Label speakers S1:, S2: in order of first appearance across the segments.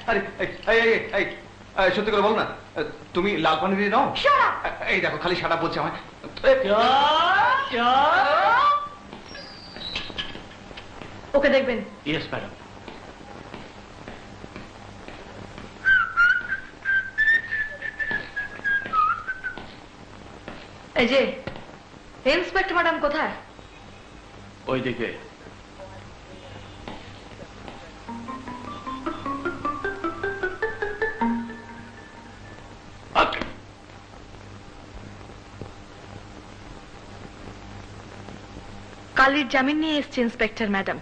S1: আরে সত্যি করে বল না, তুমি লাল পানি দিয়ে নাও। এই দেখো খালি সাটা বলছে আমায়।
S2: ওকে দেখবেন।
S3: Yes madam.
S2: এই যে ইন্সপেক্টর ম্যাডাম কোথায়?
S3: ওইদিকে।
S2: কালির জামিন নিয়ে এসছে ইন্সপেক্টর ম্যাডাম।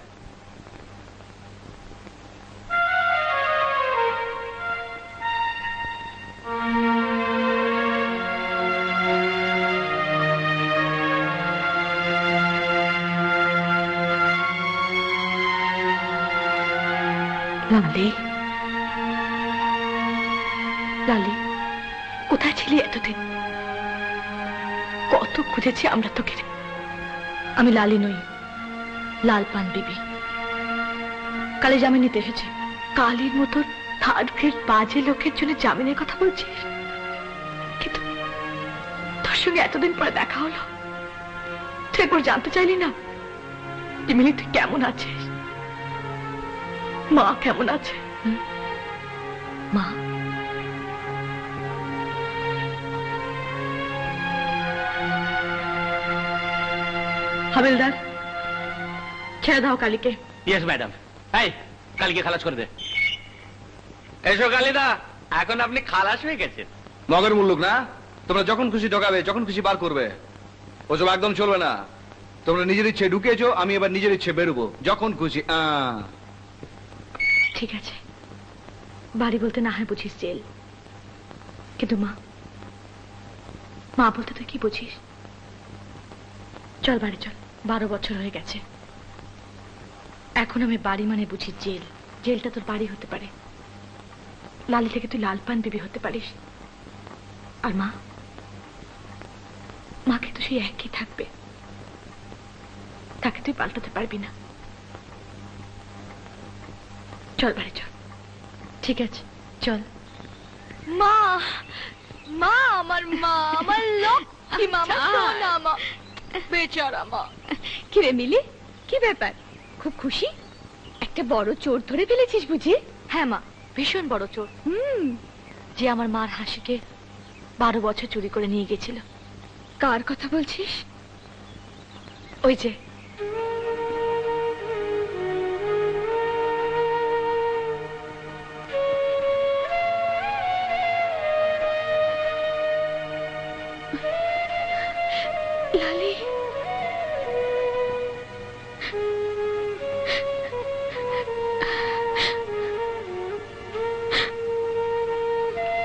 S2: লালি, লালি কোথায় ছিলি এতদিন? কত খুঁজেছি আমরা তোকে। আমি লালি নই, লাল পান বিবি। কালি জামিন নিতে এসেছে। কালির মতো থার্ড গ্রেড বাজে লোকের জন্য জামিনের কথা বলছিস? কিন্তু তোর সঙ্গে এতদিন পরে দেখা হলো, তুই একবার জানতে চাইলি না যে মিলি তুই কেমন আছিস? মা কেমন আছে? মা হাবিলদার, ছেড়ে দাও কালীকে।
S3: Yes madam. এই কালীকে খালাস করে দে। এসো কালীদা, এখন আপনি খালাস হয়ে গেছেন।
S1: মগের মুল্লুক না, তোমরা যখন খুশি ঢোকাবে, যখন খুশি বার করবে। ওসব একদম চলবে না। তোমরা নিজের ইচ্ছে ঢুকেছো, আমি এবার নিজের ইচ্ছে বেরোবো যখন খুশি।
S2: ঠিক আছে, বাড়ি বলতে না হয় বুঝিস জেল, কিন্তু মা, মা বলতে তুই কি বুঝিস? চল বাড়ি চল, 12 বছর হয়ে গেছে। এখন আমি বাড়ি মানে বুঝি জেল। জেলটা তোর বাড়ি হতে পারে। লালি থেকে তুই লাল পান বিবি হতে পারিস। আর মা, মাকে তো সেই একই থাকবে, তাকে তুই পাল্টাতে পারবি না। চল বাড়ি চল। ঠিক আছে চল। মা, মা আমার মা, আমার লক্ষ্মী মা, আমার সোনা মা, বেচারা মা।
S4: কিরে মিলি, কি ব্যাপার? খুব খুশি? একটা বড় চোর ধরে ফেলেছিস বুঝি?
S2: হ্যাঁ মা, ভীষণ বড় চোর। যে আমার মার হাসিকে 12 বছর চুরি করে নিয়ে গেছিল।
S4: কার কথা বলছিস?
S2: ওই যে
S4: লালি,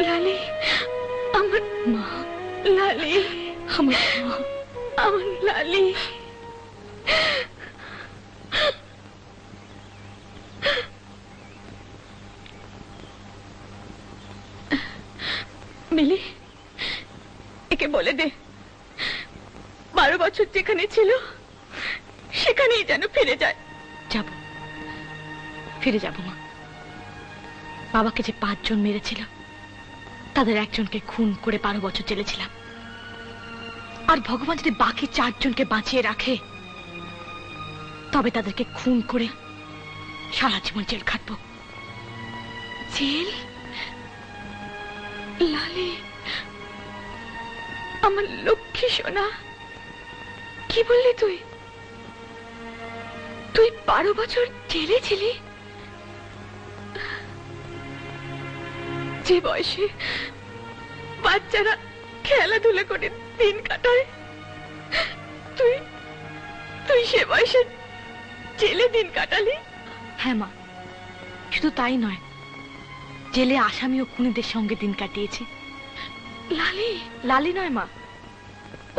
S4: লালি আমার মা, লালি আমার মা, আমার লালি। মিলি, একে বলে দে 12 বছর যেখানে ছিল সেখানেই যেন ফিরে যায়।
S2: যাব, ফিরে যাব মা। বাবাকে যে 5 জন মেরেছিল, তাদের একজনকে খুন করে 12 বছর জেলে ছিলাম। আর ভগবান যদি বাকি 4 জনকে বাঁচিয়ে রাখে, তবে তাদেরকে খুন করে সারা জীবন জেল খাটবো।
S4: জেল? লালি আমার লক্ষ্মী সোনা, কি বললি তুই? তুই 12 বছর জেলে ছিলি? যে বয়সে বাচ্চারা খেলাধুলা করে দিন কাটায়, তুই তুই সে বয়সে জেলে দিন কাটালি?
S2: হ্যাঁ মা, শুধু তাই নয়, জেলে আসামি ও খুনিদের সঙ্গে দিন কাটিয়েছি।
S4: লালি?
S2: লালি নয় মা,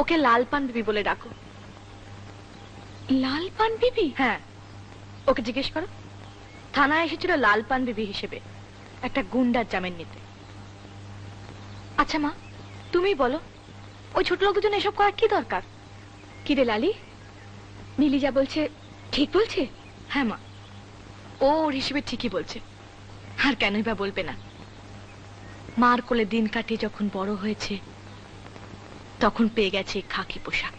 S2: ওকে লাল পান বিবি বলে ডাকো।
S4: লাল পান বিবি?
S2: হ্যাঁ, ওকে জিজ্ঞেস করো। থানায় এসেছিল লাল পান বিবি হিসেবে, একটা গুন্ডার জামিন নিতে। আচ্ছা মা, তুমি বলো, ওই ছোট লোকদের জন্য এসব করার কি দরকার?
S4: কি রে লালি, মিলি যা বলছে ঠিক বলছে?
S2: হ্যাঁ মা, ও ওর হিসেবে ঠিকই বলছে। আর কেনই বা বলবে না? মার কোলে দিন কাটিয়ে যখন বড় হয়েছে তখন পেয়ে গেছে এই খাকি পোশাক।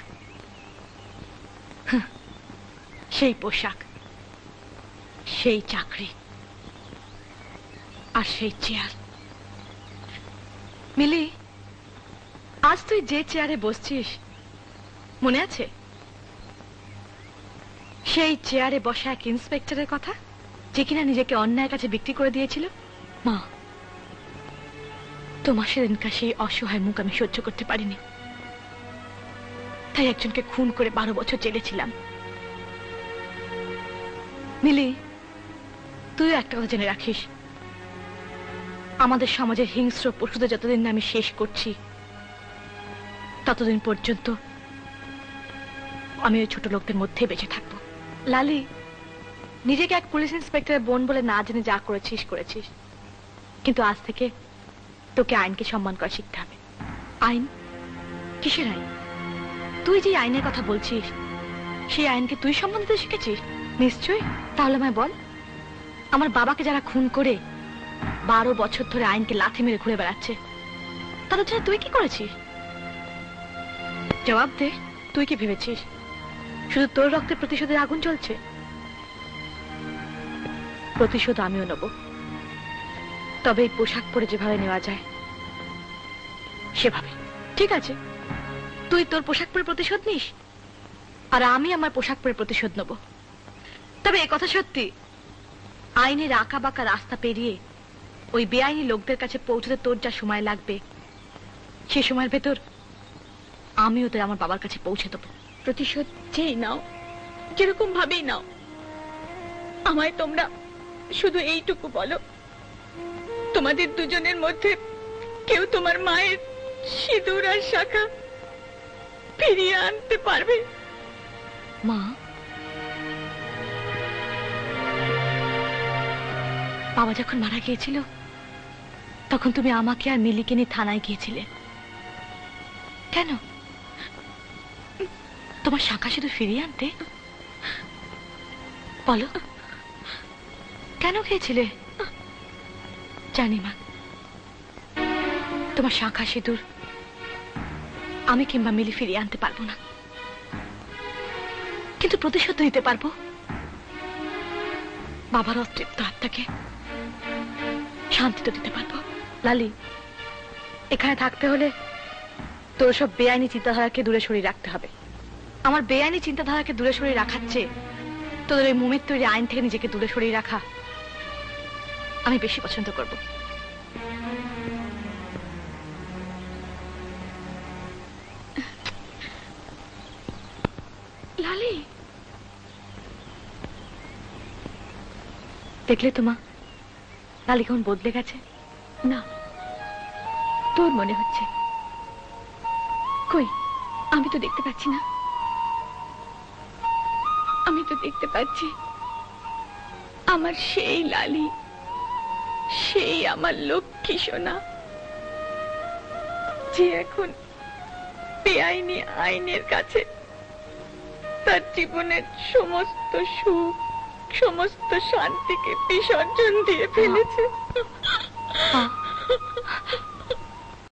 S2: হাহ, সেই পোশাক, সেই চাকরি, আর সেই চেয়ার। মিলি, আজ তুই যে চেয়ারে বসছিস মনে আছে? সেই চেয়ারে বসা এক ইন্সপেক্টরের কথা, যে কিনা নিজেকে অন্যায়ের কাছে বিক্রি করে দিয়েছিল। মা, তোমার সেদিনকার সেই অসহায় মুখ আমি সহ্য করতে পারিনি, তাই একজনকে খুন করে 12 বছর জেলে ছিলাম। মিলি, তুইও একটা কথা জেনে রাখিস, আমাদের সমাজের হিংস্র পশুদের যতদিন না আমি শেষ করছি ততদিন পর্যন্ত আমি ওই ছোট লোকদের মধ্যে বেঁচে থাকবো। লালি, নিজেকে এক পুলিশ ইন্সপেক্টরের বোন বলে না জেনে যা করেছিস করেছিস, কিন্তু আজ থেকে তোকে আইনকে সম্মান করা শিখতে হবে। আইন? কিসের আইন? তুই যে আইনের কথা বলছিস সেই আইনকে তুই সম্মান দিতে শিখেছিস? নিশ্চয়ই। তাহলে আমায় বল, আমার বাবাকে যারা খুন করে 12 বছর ধরে আইনকে লাথি মেরে ঘুরে বেড়াচ্ছে, তাদের জন্য তুই কি করেছিস? জবাব দে। তুই কি ভেবেছিস শুধু তোর রক্তে প্রতিশোধের আগুন জ্বলছে? প্রতিশোধ আমিও নেব, তবে এই পোশাক পরে যেভাবে নেওয়া যায় সেভাবে। ঠিক আছে, তুই তোর পোশাক পরে প্রতিশোধ নিস, আর আমি আমার পোশাক পরে প্রতিশোধ নেব। তবে এ কথা সত্যি, আইনের আঁকা বাঁকা রাস্তা পেরিয়ে ওই বেআইনি লোকদের কাছে পৌঁছতে তোর যা সময় লাগবে, সে সময়ের ভেতর আমি ওদের আমার বাবার কাছে পৌঁছে দেবো।
S4: প্রতিশোধ যেই নাও, যেরকম ভাবেই নাও, আমায় তোমরা শুধু এইটুকু বলো, তোমাদের দুজনের মধ্যে কেউ তোমার মায়ের সিঁদুর আর শাখা ফিরিয়ে আনতে পারবে?
S2: মা, বাবা যখন মারা গিয়েছিল তখন তুমি আমাকে আর মিলিকে নিয়ে থানায় গিয়েছিলে কেন? তোমার শাখা শুধু ফিরিয়ে আনতে? বলো, কেন গিয়েছিলে? জানি মা, তোমার শাখা সিঁদুর আমি কিংবা মিলি ফিরিয়ে আনতে পারবো না, কিন্তু প্রতিশোধ নিতে পারবো। বাবার অতৃপ্ত আত্মাকে শান্তি তো দিতে পারবো। লালি, এখানে থাকতে হলে তোর সব বেআইনি চিন্তাধারাকে দূরে সরিয়ে রাখতে হবে। আমার বেআইনি চিন্তাধারাকে দূরে সরিয়ে রাখার চেয়ে তোদের ওই মোমের তৈরি আইন থেকে নিজেকে দূরে সরিয়ে রাখা আমি বেশি পছন্দ করব। লালি, দেখলে তো মা, লালি কেমন বদলে গেছে?
S4: না, তোর মনে হচ্ছে। কই, আমি তো দেখতে পাচ্ছি না। আমি তো দেখতে পাচ্ছি আমার সেই লালি, সেই আমার লক্ষ্মী সোনা, যে এখন বেআইনি আইনের কাছে তার জীবনের সমস্ত সুখ, সমস্ত শান্তিকে বিসর্জন দিয়ে ফেলেছে।